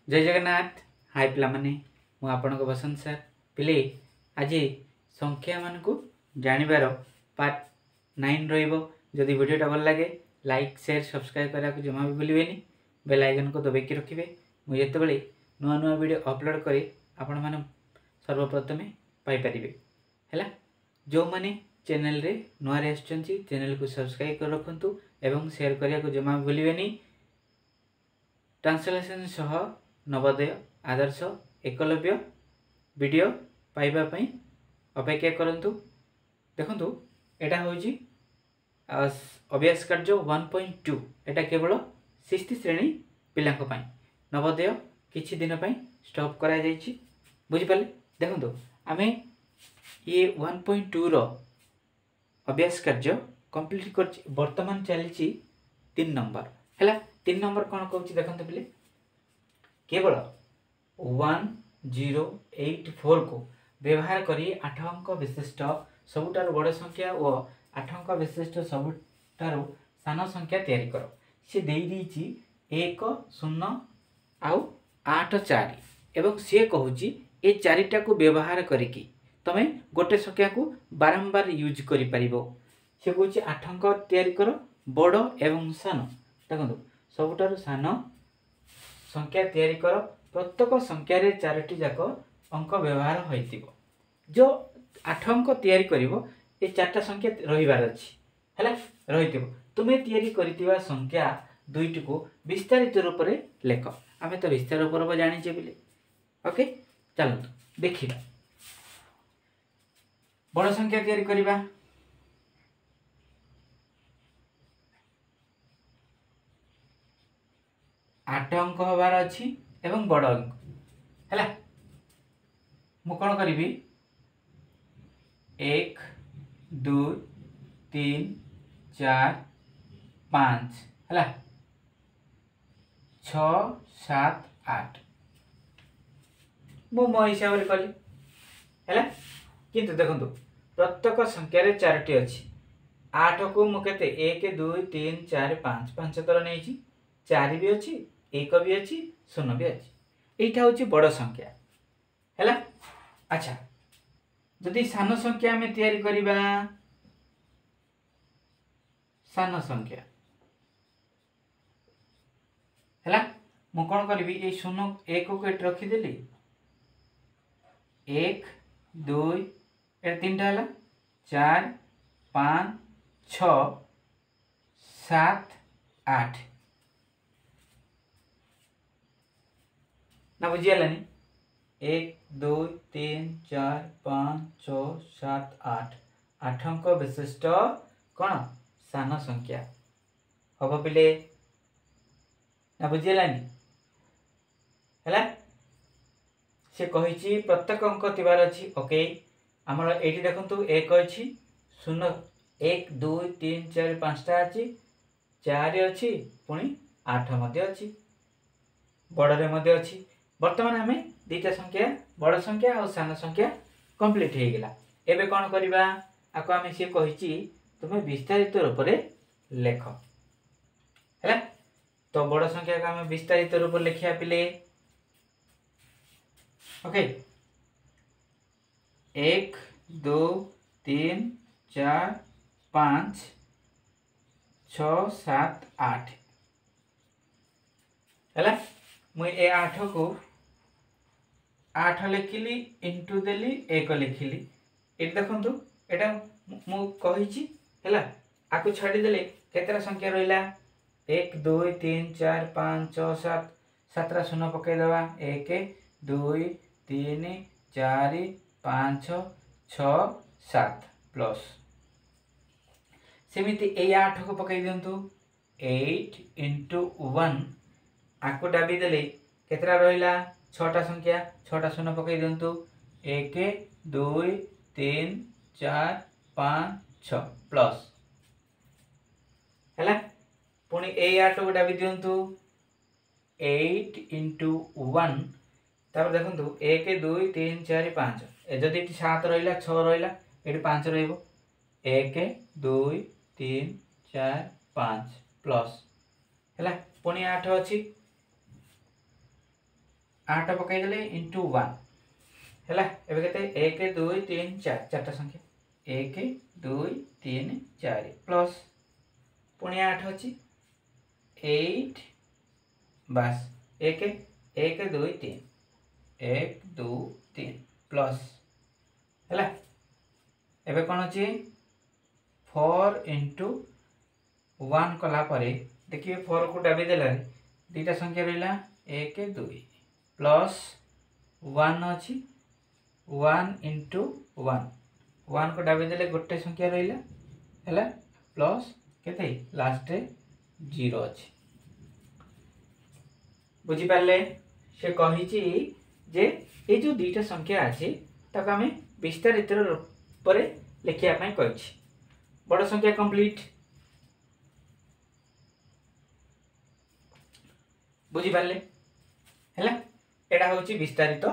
जय जगन्नाथ। हाय पिला माने मु आपनको बसंत सर पिले आज संख्या मान को जानिबार पार्ट 9 रहिबो। जदि वीडियोटा भल लगे लाइक शेयर सब्सक्राइब करा को जमा भी भूलिबेनी। बेल आइकन को दबाई रखिबे। मु जेतेबेले नुआ नुआ वीडियो अपलोड करे आपण माने सर्वप्रथमे पाई परिबे। हैला जो माने चैनल रे नुआ रे आछंती चैनल को सब्सक्राइब कर रखंतु एवं शेयर करिया को जमा भूलिबेनी। ट्रांसलेशन सह नवोदय आदर्श एकलव्य वीडियो पाइबा पई अपेक्षा करंतु। देखंतु एटा होजी अभ्यास कार्य 1.2 एटा केवल 6th श्रेणी पिलांक पई नवोदय किछि दिन पई स्टॉप करा जायछि। बुझि पाले। देखंतु आमे ये 1.2 रो अभ्यास कार्य कंप्लीट कर वर्तमान चलीछि 3 नंबर। हैला 3 नंबर कोन कहउछि देखंतु पिले केवल 1084 को व्यवहार करी 8 अंक विशिष्ट सबुटार बड़ संख्या और 8 अंक विशिष्ट सबुटार सान संख्या तैयारी करो। से देई दीची 1 0 आउ 8 4 एवं से कहूची ए चारिटा को व्यवहार करिकी तमे गोटे संख्या को बारंबार यूज करि परिबो। से कहूची 8 अंक तैयारी करो बड़ एवं सान। देखो सबुटार सान संख्या तैयारी करो। प्रत्येक संख्या रे चारोटी जाक अंक व्यवहार होइतिबो। जो 8 अंक तैयारी करिवो ए चारटा संख्या रहिबार अछि। हैला रहितिबो तुमे तैयारी करितिबा संख्या दुईटी को विस्तारित रूप रे लेख। आमे तो विस्तार रूप जानि जे बिले। ओके चलंतु देखिबा। बड़ संख्या तैयारी करिबा। 8 अंक हबार अछि एवं बड़ अंक हैला मु कोन करिवि 1 2 3 4 5 हैला 6 7 8 मु मो हिसाब रे कली हैला। किंतु देखंतु प्रत्येक संख्या रे चारटी अछि। 8 को मु केते 1 2 3 4 5 5 तर नेछि 4 भी अछि 1 भी अछि 0 भी अछि। एटा होछि बड़ संख्या हैला। अच्छा जदि सान संख्या में तैयारी करिबा सान संख्या हैला मु कोन करबी ए 0 1 को एट रखि देली 1 2 ए तीनटा हैला 4 5 6 7 8 ना बुझियालानी 1 2 3 4 5 6 7 8 8 अंक विशिष्ट कौन सान संख्या हम पिले ना बुझियालानी हैला। से कहिछि प्रत्येक अंक तिबार अछि। ओके हमर एठी देखंतु 1 अछि 0 1 2 3 4 5 टा अछि 4 अछि पुनी 8 मध्ये अछि बड़रे मध्ये अछि। वर्तमान हमें दुईटा संख्या बड़ संख्या और सान संख्या कंप्लीट हो गला। एबे कोन करबा आको हमें से कहिछि तुमे विस्तारित रूप रे लेख हैला। तो बड़ संख्या का हमें विस्तारित रूप लिखिया पिले। ओके 1 2 3 4 5 6 7 8 हैला। मुई ए 8 को 8 लिखिली इंटू देली 1 लिखिली। एट देखंतु एटा मु कहिछि हैला। आकु छाडी देले केतरा संख्या रहिला 1 2 3 4 5 6 7 7 शून्य पकै देबा 1 2 3 4 5 6 7 प्लस सेमिति ए 8 को पकै दियंतु 8 into 1 आकु डाबी देले केतरा रहिला 6टा संख्या 6टा शून्य पकै दियंतु 1 2 3 4 5 6 प्लस हैला। पुनी ए 8 को डाबी दियंतु 8 into 1 तापर देखंतु 1 2 3 4 5 ए जदि 7 रहिला 6 रहिला एठी 5 रहइबो 1 2 3 4 5 प्लस हैला। पुनी 8 अछि 8 पकईदे इंटू 1 है एवं के 1 2 3 4 चार्टा संख्या 1 2 3 4 प्लस पुणी 8 अच्छी 8 बस 1 1 2 3 1 2 3 प्लस है एवं कौन अच्छे 4 इंटू 1 कला देखिए 4 को डाबी देला दीटा संख्या रहा 1 2 प्लस 1 अच्छी 1 इंटू 1 को डाबी देले गोटे संख्या रहा है प्लस केते लास्ट 0 अच्छी बुझिपारे से कही जे ये जो दुईटा संख्या अच्छी ताको आम विस्तारित रूप लिखापी कही बड़ संख्या कंप्लीट बुझिपारे है एटा हूँ विस्तारित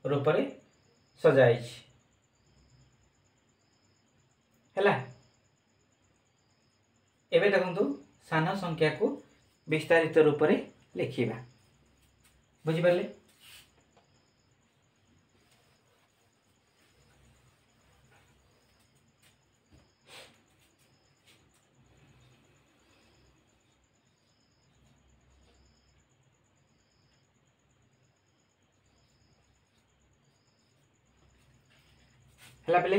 रूप से सजाई है एबे देखंतु सान संख्या को विस्तारित रूप से लिखिबा बुझिपारे है पे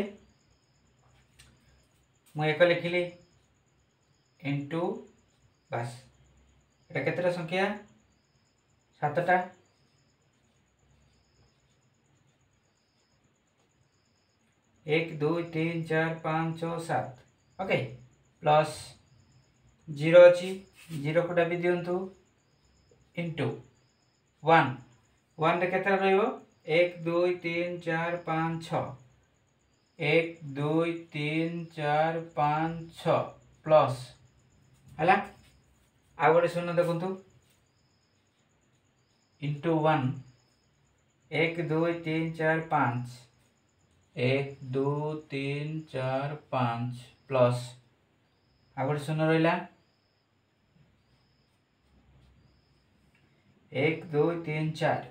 मुझे एक लिखिली इंटू बस एटा केतेटा संख्या 7टा 1 2 3 4 5 6 7 ओके प्लस 0 अच्छी 0 को डाबी दिंतु इंटू 1 1 रे केतेटा रहिबो 1 2 3 4 5 6 1 2 3 4 5 6 प्लस है आ गए शून्य देखु इंटू 1 1 2 3 4 5 1 2 3 4 5 प्लस आ गए शून्य रहा 1 2 3 4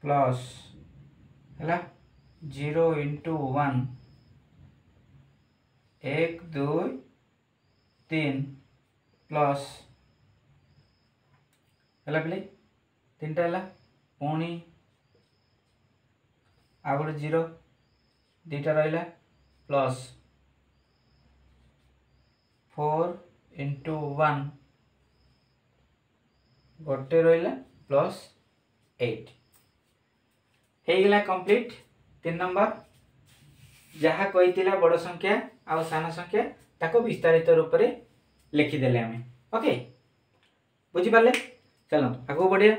प्लस है 0 इंटू 1 1 2 3 प्लस है पे 3टा है पुणी आ गए 0 2टा रहा प्लस 4 इंटू 1 गोटे रहा प्लस 8 होगा कंप्लीट 3 नंबर जहाँ कही बड़ संख्या आ सान संख्या ताको विस्तारित रूप से लिखिदेले आम ओके बुझिपारे चलो आगू बढ़िया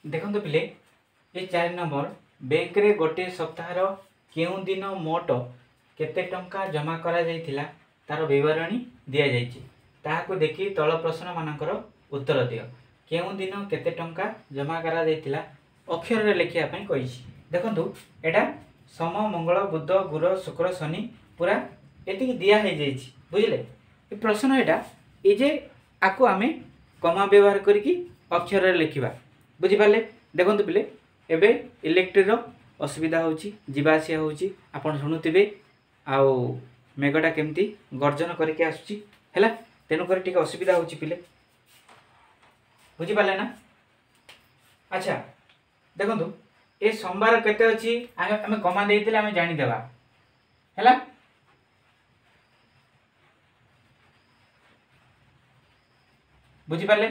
देखो पिले ये 4 नंबर बैंक रे गोटे सप्ताहर केउं दिन मोट केते टंका जमा करा जाइथिला तार विवरणी दिया जाइछि ताहाको देखि तल प्रश्न मानकर उत्तर दियो केउं दिन केते टंका जमा करा जाइथिला अक्षर रे लिखिया पई कहिछि देखंतु एटा सोम मंगल बुध गुरु शुक्र शनि पूरा एति दिया हे जाइछि बुझिले ए प्रश्न एटा ए जे आको आमे कमा व्यवहार करके अक्षर रे लिखिबा बुझिपारे देखंतु पिले एबे इलेक्ट्रिक रो असुविधा होची जीवासिया होची आपण सुनुतिबे आउ मेघटा केमती गर्जन करके आसुची हैला तेनु कर टिके असुविधा होची पिले बुझिपाले ना अच्छा देखंतु ए सोमवार केते अछि आमे कमा देइतिले आमे जानि देबा हैला बुझिपाले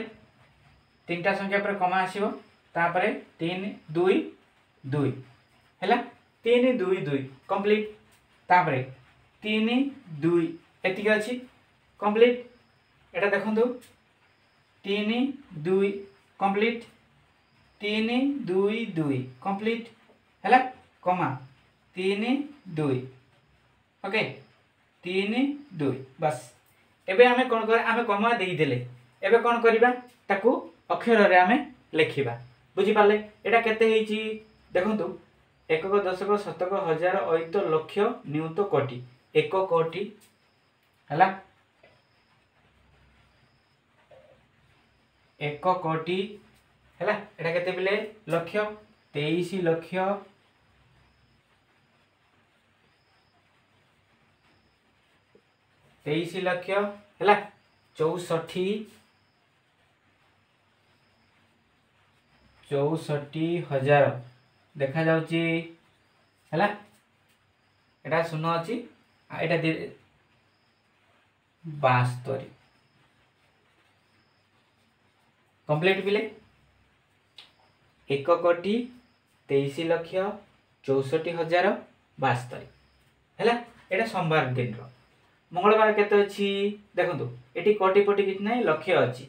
3टा संख्या पर कमा आसीबो तापरे 3 2 2 हैला 3 2 2 कंप्लीट तापरे 3 2 एतिक अछि कंप्लीट एटा देखंतु 3 2 कंप्लीट 3 2 2 कंप्लीट हैला कमा 3 2 ओके 3 2 बस एबे हमें कोन कर हमें कमा देई देले एबे कोन करबा ताकू अक्षर रे हमें लिखिबा बुझी पाले एटा केते हेची देखंतु एकक दशक शतक हजार अयुत लक्ष नियुत कोटि एक कोटि है एक कोटि है एटा केते बिले लक्ष 23 लक्ष 23 लक्ष है 64,000 देखा जाउची है एटा शून्य अच्छी एटा 72 कंप्लीट बिले 1,23,64,072 है एटा सोमवार दिन रो मंगलवार केते अछि देखंतु एटी कोटि पटी किछ नै लक्ष्य अछि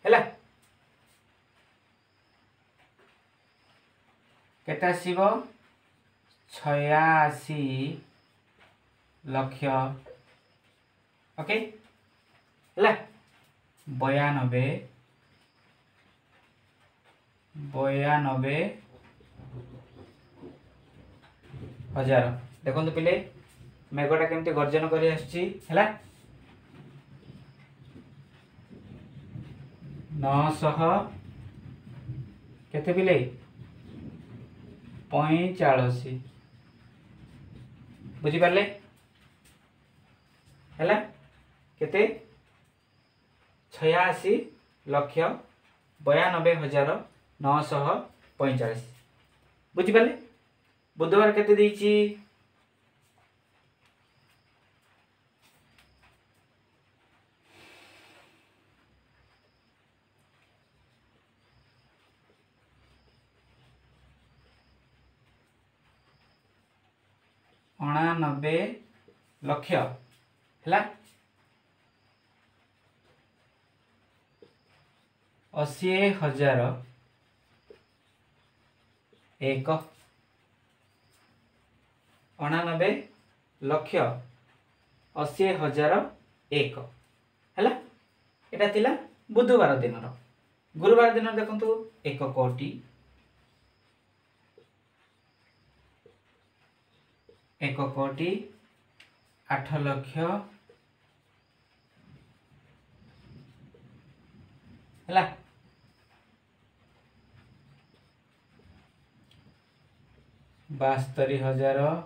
हैला केते आसीबो 86 लक्ष ओके हैला 92,000 देखंतु पिले मेघटा केमती गर्जन करी आछि हैला 900 केते पिले 45 बुझी पारले हैला केते 86,92,945 बुझी पारले बुधवार केते देइची 89 लक्ष है 80,000 एक 89 लक्ष 80,000 एक है एटा थिला बुधवार दिन गुरुवार दिन देखंतु 1 कोटि 8 लक्ष है 72,000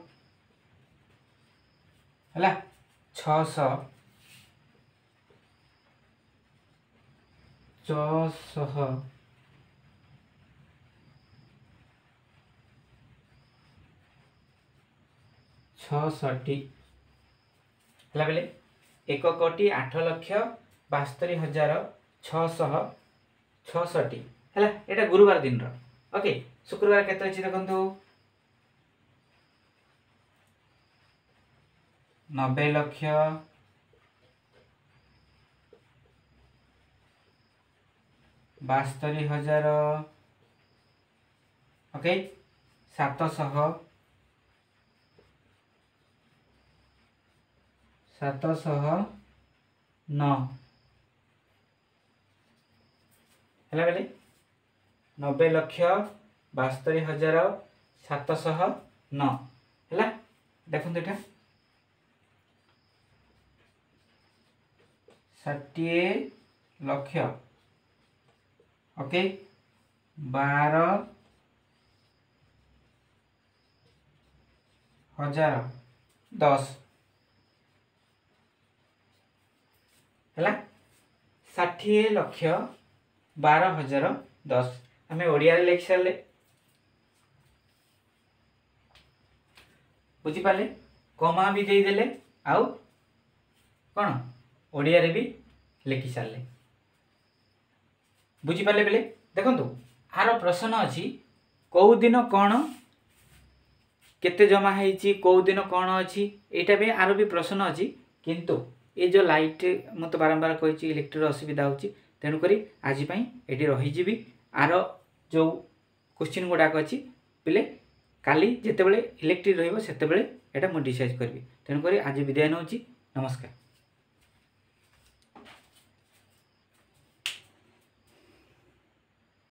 है 600 660 है बेले 1,08,72,660 है एटा गुरुवार दिन रो ओके शुक्रवार केते अछि देखंतु 90 लक्ष 72,000 ओके 709 है बेले 90 लक्ष 72,709 है देखो ये 60 लक्ष ओके 12,010 है 60 लक्ष 12,010 आम ओडिया लिखि सारे बुझीपारे कमा भी देदेले आउ कौन ओडिया रे भी लिखि सारे बुझीपारे बेले देखो आर प्रश्न अच्छी कौ दिन कौन केते जमा है कौ दिन कौन अच्छी यहाँ भी आर भी प्रश्न अच्छी किंतु ये जो लाइट मत बारंबार कही इलेक्ट्रिक असुविधा होची तेणुक आज ये रही आर जो क्वेश्चन गुड़ाक अच्छी पिले काली जिते इलेक्ट्रिक रही से डिसाइड करी तेणुक आज विदाय नौची नमस्कार।